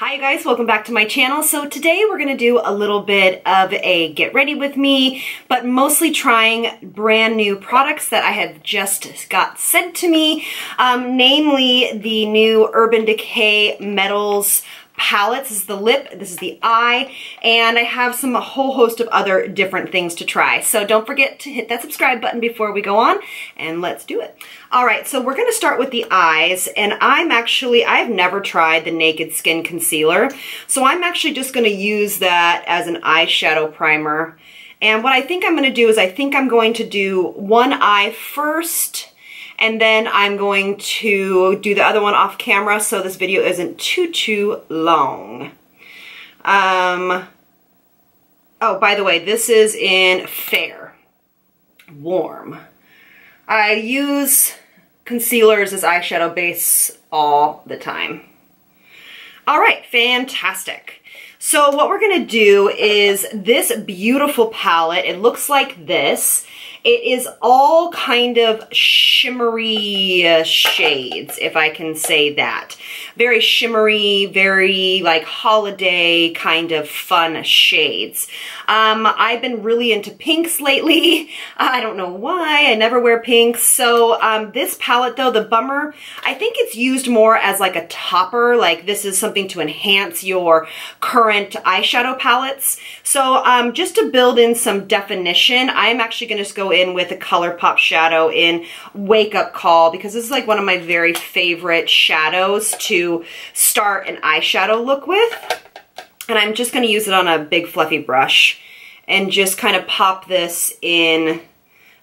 Hi you guys, welcome back to my channel. So today we're going to do a little bit of a get ready with me, but mostly trying brand new products that I have just got sent to me, namely the new Urban Decay Metals palettes. This is the lip, this is the eye, and I have a whole host of other different things to try. So don't forget to hit that subscribe button before we go on, and let's do it. All right, so we're gonna start with the eyes, and I've never tried the Naked Skin Concealer, so I'm actually just gonna use that as an eyeshadow primer. And what I think I'm gonna do is I think I'm going to do one eye first, and then I'm going to do the other one off camera so this video isn't too long. Oh, by the way, this is in Fair, Warm. I use concealers as eyeshadow base all the time. All right, fantastic. So what we're gonna do is this beautiful palette, it looks like this. It is all kind of shimmery shades, if I can say that. Very shimmery, very like holiday kind of fun shades. I've been really into pinks lately. I don't know why, I never wear pinks. So this palette though, the Bummer, I think it's used more as like a topper, like this is something to enhance your current eyeshadow palettes. So just to build in some definition, I'm actually gonna just go in with a ColourPop shadow in Wake Up Call, because this is like one of my very favorite shadows to start an eyeshadow look with. And I'm just going to use it on a big fluffy brush and just kind of pop this in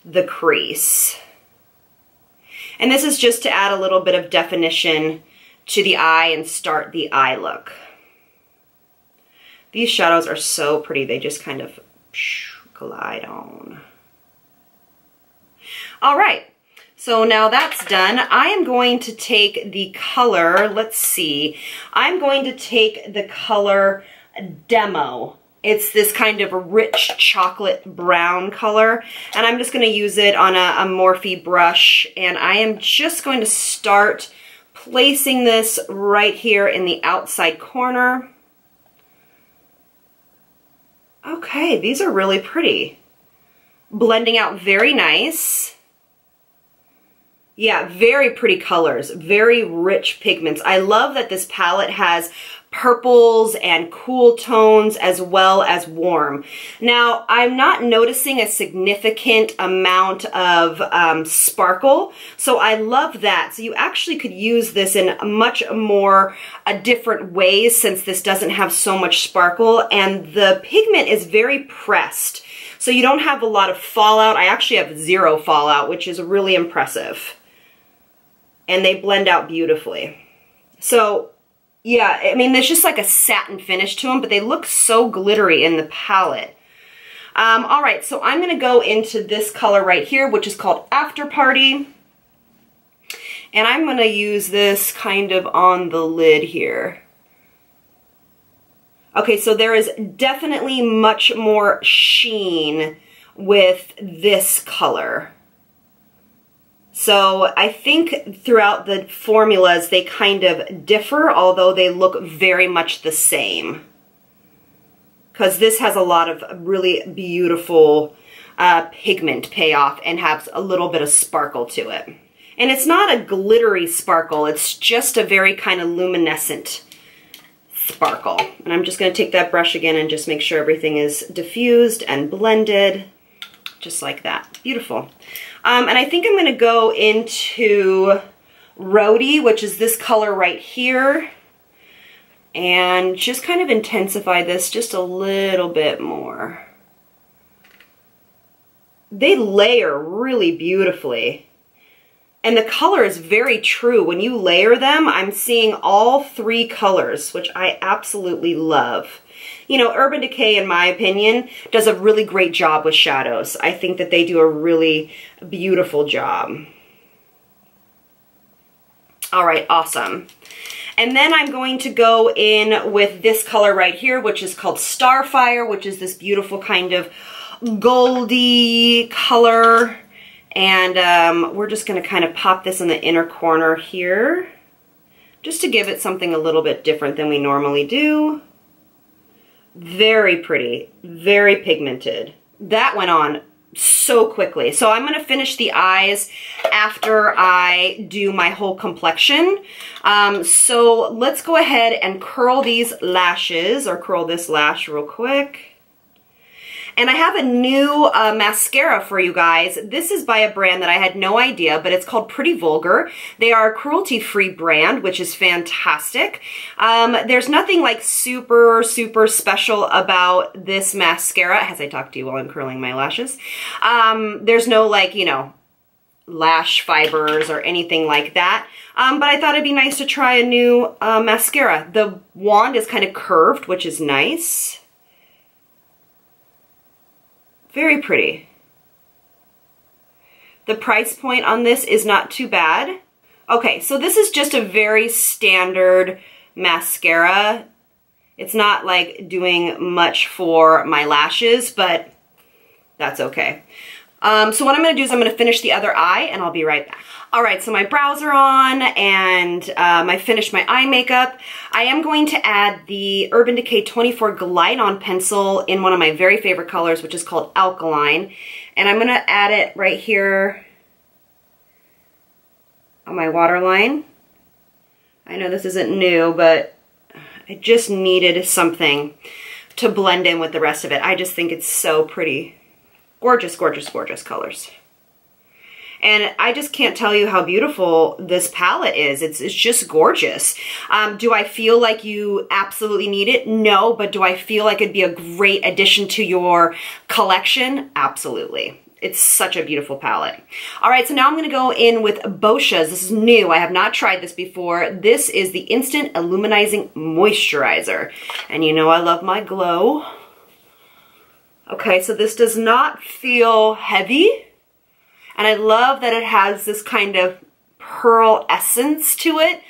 the crease. And this is just to add a little bit of definition to the eye and start the eye look. These shadows are so pretty, they just kind of glide on. All right, so now that's done. I am going to take the color, let's see, I'm going to take the color Demo. It's this kind of rich chocolate brown color, and I'm just going to use it on a Morphe brush, and I am just going to start placing this right here in the outside corner. Okay, these are really pretty. Blending out very nice. Yeah, very pretty colors, very rich pigments. I love that this palette has purples and cool tones as well as warm. Now, I'm not noticing a significant amount of sparkle, so I love that. So you actually could use this in much more different ways since this doesn't have so much sparkle, and the pigment is very pressed. So you don't have a lot of fallout. I actually have zero fallout, which is really impressive. And they blend out beautifully. So, yeah, I mean, there's just like a satin finish to them, but they look so glittery in the palette. All right, so I'm gonna go into this color right here, which is called After Party. And I'm gonna use this kind of on the lid here. Okay, so there is definitely much more sheen with this color. So I think throughout the formulas, they kind of differ, although they look very much the same. Because this has a lot of really beautiful pigment payoff and has a little bit of sparkle to it. And it's not a glittery sparkle, it's just a very kind of luminescent sparkle. And I'm just going to take that brush again and just make sure everything is diffused and blended, just like that. Beautiful. And I think I'm going to go into Rhody, which is this color right here, and just kind of intensify this just a little bit more. They layer really beautifully. And the color is very true. When you layer them, I'm seeing all three colors, which I absolutely love. You know, Urban Decay, in my opinion, does a really great job with shadows. I think that they do a really beautiful job. All right, awesome. And then I'm going to go in with this color right here, which is called Starfire, which is this beautiful kind of goldy color. And we're just going to kind of pop this in the inner corner here. just to give it something a little bit different than we normally do. Very pretty, very pigmented. That went on so quickly. So I'm gonna finish the eyes after I do my whole complexion. So let's go ahead and curl these lashes, or curl this lash real quick. And I have a new mascara for you guys. This is by a brand that I had no idea, but it's called Pretty Vulgar. They are a cruelty-free brand, which is fantastic. There's nothing like super special about this mascara, as I talk to you while I'm curling my lashes. There's no, like, you know, lash fibers or anything like that. But I thought it'd be nice to try a new mascara. The wand is kind of curved, which is nice. Very pretty. The price point on this is not too bad. Okay, so this is just a very standard mascara. It's not like doing much for my lashes, but that's okay. So what I'm gonna do is I'm gonna finish the other eye and I'll be right back. All right, so my brows are on and I finished my eye makeup. I am going to add the Urban Decay 24 Glide On Pencil in one of my very favorite colors, which is called Alkaline. And I'm gonna add it right here on my waterline. I know this isn't new, but I just needed something to blend in with the rest of it. I just think it's so pretty. Gorgeous, gorgeous, gorgeous colors. And I just can't tell you how beautiful this palette is. It's just gorgeous. Do I feel like you absolutely need it? No, but do I feel like it'd be a great addition to your collection? Absolutely. It's such a beautiful palette. All right, so now I'm gonna go in with Boscia's. This is new, I have not tried this before. This is the Instant Illuminizing Moisturizer. And you know I love my glow. Okay, so this does not feel heavy. And I love that it has this kind of pearl essence to it.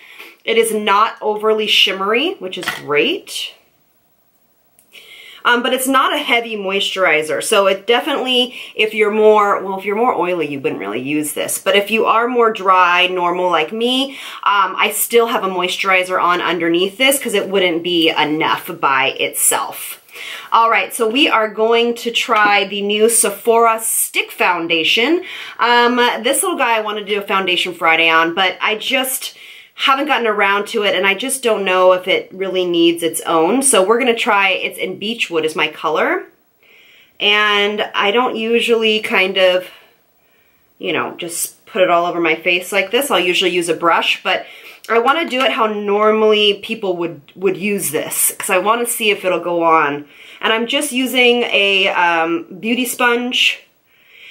It is not overly shimmery, which is great. But it's not a heavy moisturizer. So it definitely, if you're more, well, if you're more oily, you wouldn't really use this. But if you are more dry, normal like me, I still have a moisturizer on underneath this because it wouldn't be enough by itself. All right, so we are going to try the new Sephora Stick Foundation. This little guy I want to do a Foundation Friday on, but I just haven't gotten around to it, and I just don't know if it really needs its own. So we're going to try, it's in Beechwood is my color. And I don't usually kind of, you know, just put it all over my face like this. I'll usually use a brush, but I want to do it how normally people would use this because I want to see if it'll go on. And I'm just using a beauty sponge.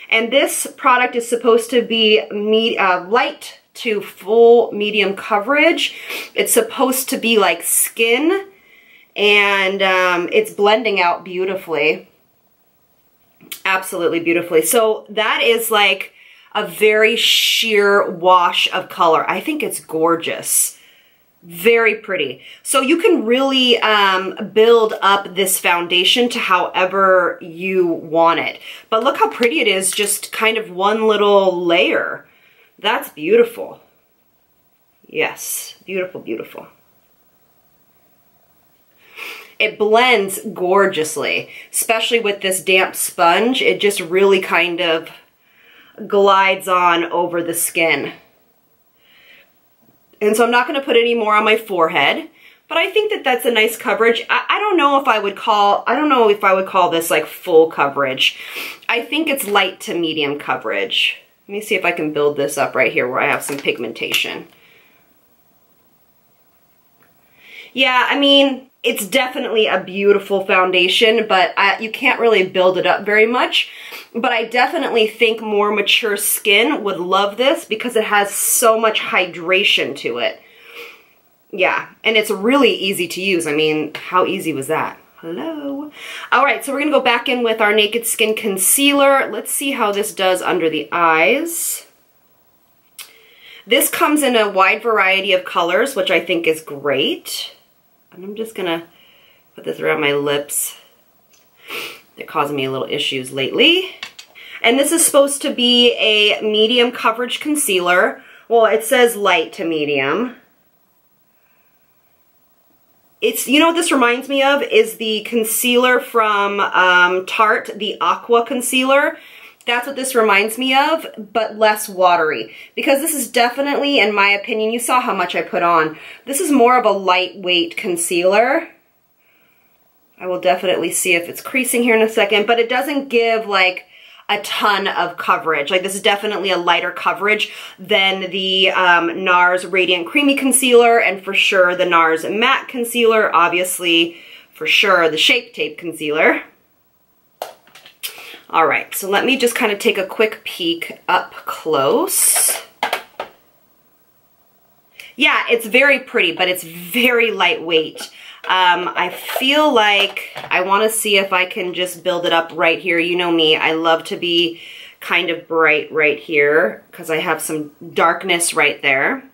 And this product is supposed to be light to full medium coverage. It's supposed to be like skin, and it's blending out beautifully. Absolutely beautifully. So that is like a very sheer wash of color. I think it's gorgeous. Very pretty. So you can really build up this foundation to however you want it. But look how pretty it is, just kind of one little layer. That's beautiful. Yes, beautiful, beautiful. It blends gorgeously, especially with this damp sponge. It just really kind of glides on over the skin. And so I'm not going to put any more on my forehead, but I think that that's a nice coverage. I don't know if I would call this like full coverage. I think it's light to medium coverage. Let me see if I can build this up right here where I have some pigmentation. Yeah, I mean, it's definitely a beautiful foundation, but you can't really build it up very much. But I definitely think more mature skin would love this because it has so much hydration to it. Yeah, and it's really easy to use. I mean, how easy was that? Hello. All right, so we're gonna go back in with our Naked Skin Concealer. Let's see how this does under the eyes. This comes in a wide variety of colors, which I think is great. And I'm just gonna put this around my lips. They're causing me a little issues lately. And this is supposed to be a medium coverage concealer. Well, it says light to medium. It's, you know what this reminds me of is the concealer from Tarte, the Aqua Concealer. That's what this reminds me of, but less watery. Because this is definitely, in my opinion, you saw how much I put on. This is more of a lightweight concealer. I will definitely see if it's creasing here in a second, but it doesn't give like a ton of coverage. Like this is definitely a lighter coverage than the NARS Radiant Creamy Concealer, and for sure the NARS Matte Concealer, obviously for sure the Shape Tape Concealer. All right, so let me just kind of take a quick peek up close. Yeah, it's very pretty, but it's very lightweight. I feel like I want to see if I can just build it up right here. You know me, I love to be kind of bright right here because I have some darkness right there.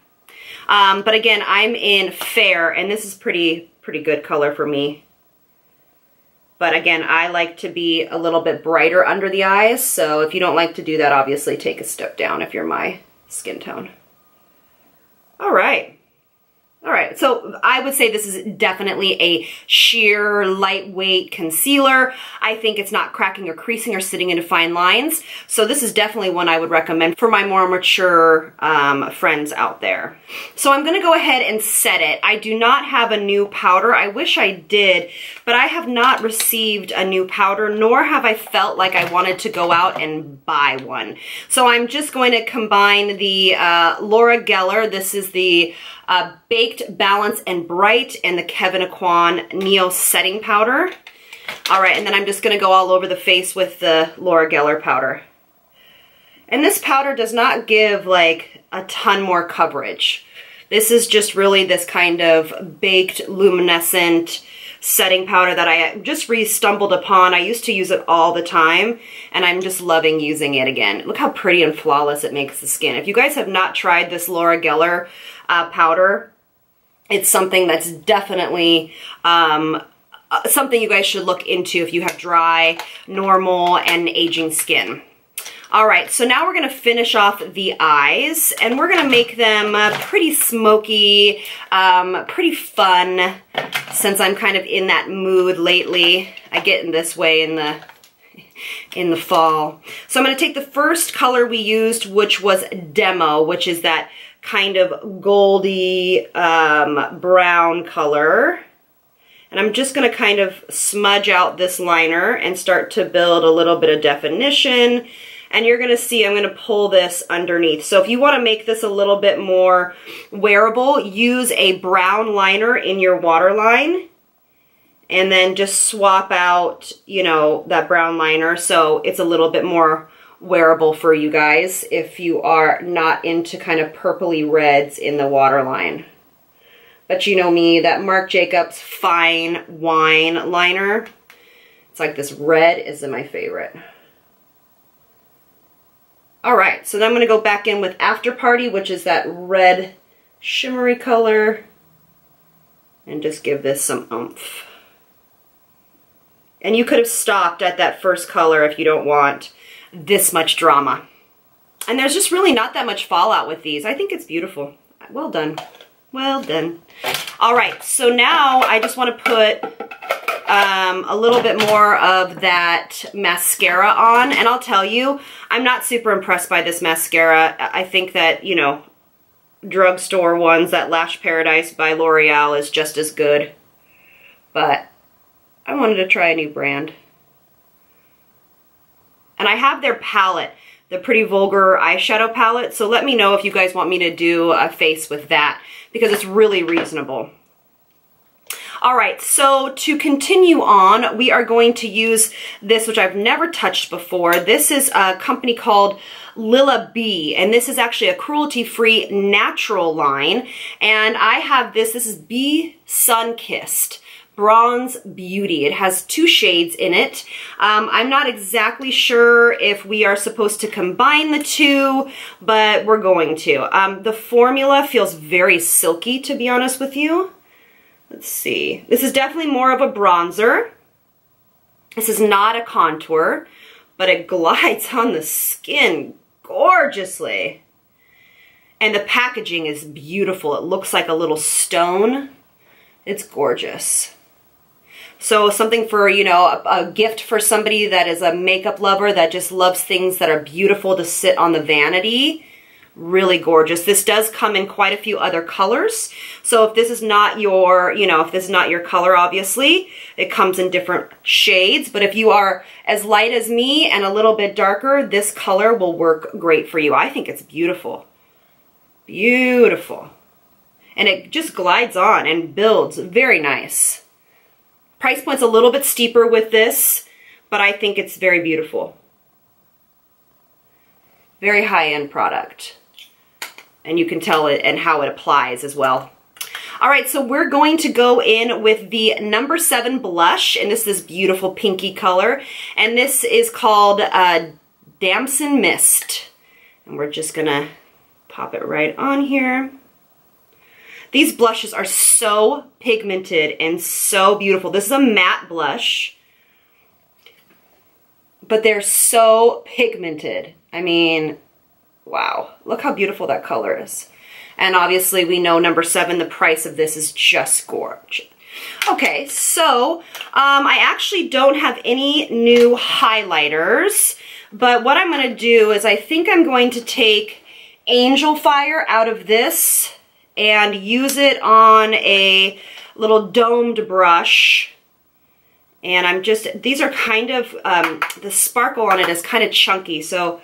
But again, I'm in fair, and this is pretty good color for me. But again, I like to be a little bit brighter under the eyes, so if you don't like to do that, obviously take a step down if you're my skin tone. All right. All right, so I would say this is definitely a sheer lightweight concealer. I think it's not cracking or creasing or sitting into fine lines. So this is definitely one I would recommend for my more mature friends out there. So I'm gonna go ahead and set it. I do not have a new powder. I wish I did, but I have not received a new powder, nor have I felt like I wanted to go out and buy one. So I'm just going to combine the Laura Geller. This is the Baked, Balance, and Bright, and the Kevyn Aucoin Neo Setting Powder. All right, and then I'm just gonna go all over the face with the Laura Geller powder. And this powder does not give like a ton more coverage. This is just really this kind of baked, luminescent setting powder that I just stumbled upon. I used to use it all the time, and I'm just loving using it again. Look how pretty and flawless it makes the skin. If you guys have not tried this Laura Geller powder, it's something that's definitely something you guys should look into if you have dry, normal, and aging skin. All right, so now we're gonna finish off the eyes, and we're gonna make them pretty smoky, pretty fun, since I'm kind of in that mood lately. I get in this way in the fall. So I'm gonna take the first color we used, which was Demo, which is that kind of goldy brown color. And I'm just gonna kind of smudge out this liner and start to build a little bit of definition. And you're gonna see I'm gonna pull this underneath. So if you wanna make this a little bit more wearable, use a brown liner in your waterline and then just swap out, you know, that brown liner so it's a little bit more wearable for you guys if you are not into kind of purpley reds in the waterline. But you know me, that Marc Jacobs Fine Wine liner, it's like this red is my favorite. All right, so then I'm gonna go back in with After Party, which is that red shimmery color, and just give this some oomph. And you could have stopped at that first color if you don't want this much drama. And there's just really not that much fallout with these. I think it's beautiful. Well done. Well done. All right, so now I just want to put a little bit more of that mascara on, and I'll tell you, I'm not super impressed by this mascara. I think that, you know, drugstore ones, that Lash Paradise by L'Oreal is just as good, but I wanted to try a new brand. And I have their palette, the Pretty Vulgar eyeshadow palette, so let me know if you guys want me to do a face with that, because it's really reasonable. All right, so to continue on, we are going to use this, which I've never touched before. This is a company called Lila Bee, and this is actually a cruelty-free natural line. And I have this is Bee Sun-Kissed Bronze Beauty. It has 2 shades in it. I'm not exactly sure if we are supposed to combine the 2, but we're going to. The formula feels very silky, to be honest with you. Let's see. This is definitely more of a bronzer. This is not a contour, but it glides on the skin gorgeously. And the packaging is beautiful. It looks like a little stone. It's gorgeous. So something for, you know, a gift for somebody that is a makeup lover that just loves things that are beautiful to sit on the vanity. Really gorgeous. This does come in quite a few other colors. So if this is not your, you know, if this is not your color, obviously, it comes in different shades. But if you are as light as me and a little bit darker, this color will work great for you. I think it's beautiful. Beautiful. And it just glides on and builds. Very nice. Price point's a little bit steeper with this, but I think it's very beautiful. Very high-end product. And you can tell it and how it applies as well. All right, so we're going to go in with the number 7 blush, and this is this beautiful pinky color. And this is called Damson Mist. And we're just gonna pop it right on here. These blushes are so pigmented and so beautiful. This is a matte blush, but they're so pigmented. I mean, wow, look how beautiful that color is. And obviously we know number 7, the price of this is just gorgeous. Okay, so I actually don't have any new highlighters, but what I'm gonna do is I think I'm going to take Angel Fire out of this and use it on a little domed brush. And I'm just, these are kind of, the sparkle on it is kind of chunky, so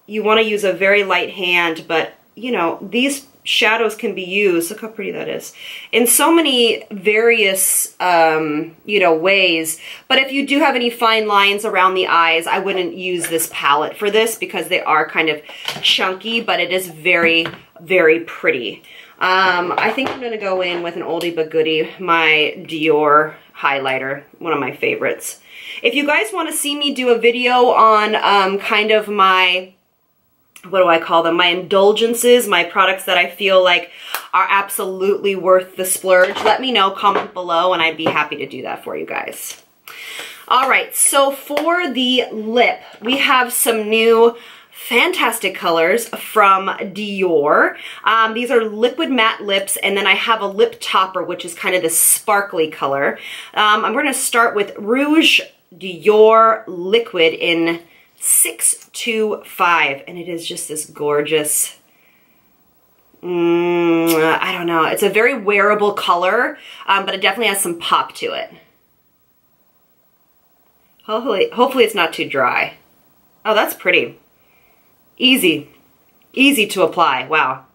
you want to use a very light hand, but you know, these shadows can be used, look how pretty that is, in so many various, you know, ways. But if you do have any fine lines around the eyes, I wouldn't use this palette for this because they are kind of chunky, but it is very, very pretty. I think I'm going to go in with an oldie but goodie, my Dior highlighter, one of my favorites. If you guys want to see me do a video on kind of my, what do I call them, my indulgences, my products that I feel like are absolutely worth the splurge, let me know, comment below, and I'd be happy to do that for you guys. All right, so for the lip, we have some new fantastic colors from Dior. These are liquid matte lips, and then I have a lip topper, which is kind of this sparkly color. I'm going to start with Rouge Dior Liquid in 625, and it is just this gorgeous, I don't know, it's a very wearable color, but it definitely has some pop to it. Hopefully it's not too dry. Oh, that's pretty. Easy to apply, wow.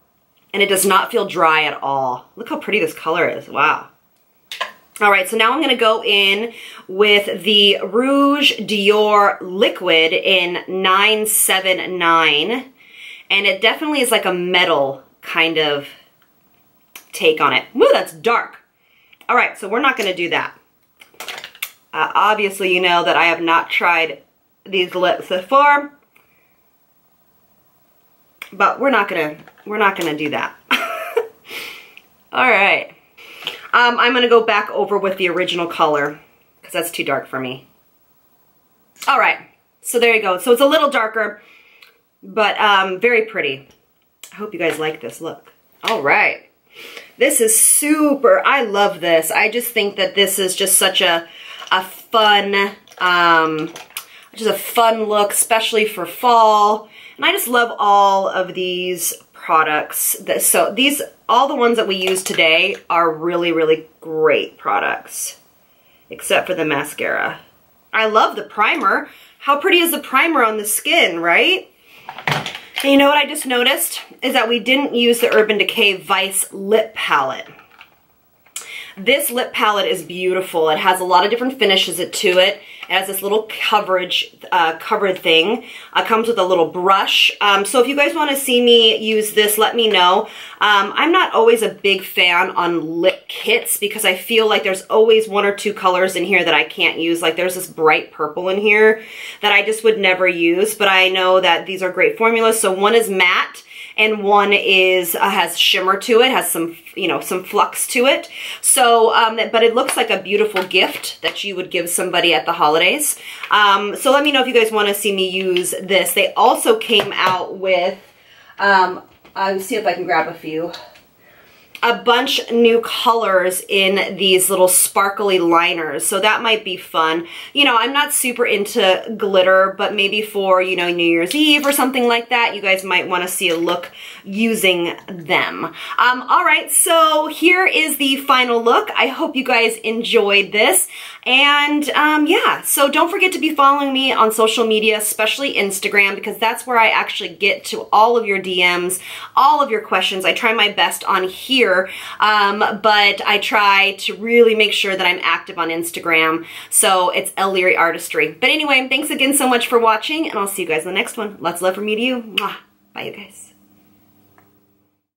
And it does not feel dry at all. Look how pretty this color is, wow. All right, so now I'm gonna go in with the Rouge Dior Liquid in 979. And it definitely is like a metal kind of take on it. Woo, that's dark. All right, so we're not gonna do that. Obviously, you know that I have not tried these lips before, but we're not gonna do that. All right. I'm gonna go back over with the original color because that's too dark for me. All right, so there you go. So it's a little darker, but very pretty. I hope you guys like this look. All right, this is super, I love this. I just think that this is just such a fun, just a fun look, especially for fall. And I just love all of these products. So these, all the ones that we use today are really, really great products, except for the mascara. I love the primer. How pretty is the primer on the skin, right? And you know what I just noticed is that we didn't use the Urban Decay Vice lip palette. This lip palette is beautiful. It has a lot of different finishes to it. It has this little covered thing. Comes with a little brush. So if you guys want to see me use this, let me know. I'm not always a big fan on lip kits because I feel like there's always 1 or 2 colors in here that I can't use. Like there's this bright purple in here that I just would never use, but I know that these are great formulas. So one is matte and one is has shimmer to it, has some, you know, some flux to it. So, but it looks like a beautiful gift that you would give somebody at the holidays. So let me know if you guys want to see me use this. They also came out with, I'll see if I can grab a few. a bunch new colors in these little sparkly liners, so that might be fun. You know, I'm not super into glitter, but maybe for, you know, New Year's Eve or something like that, you guys might want to see a look using them. All right, so here is the final look. I hope you guys enjoyed this. And yeah, so don't forget to be following me on social media, especially Instagram, because that's where I actually get to all of your DMs, all of your questions. I try my best on here, but I try to really make sure that I'm active on Instagram. So it's Elle Leary Artistry. But anyway, thanks again so much for watching, and I'll see you guys in the next one. Lots of love from me to you. Mwah. Bye, you guys.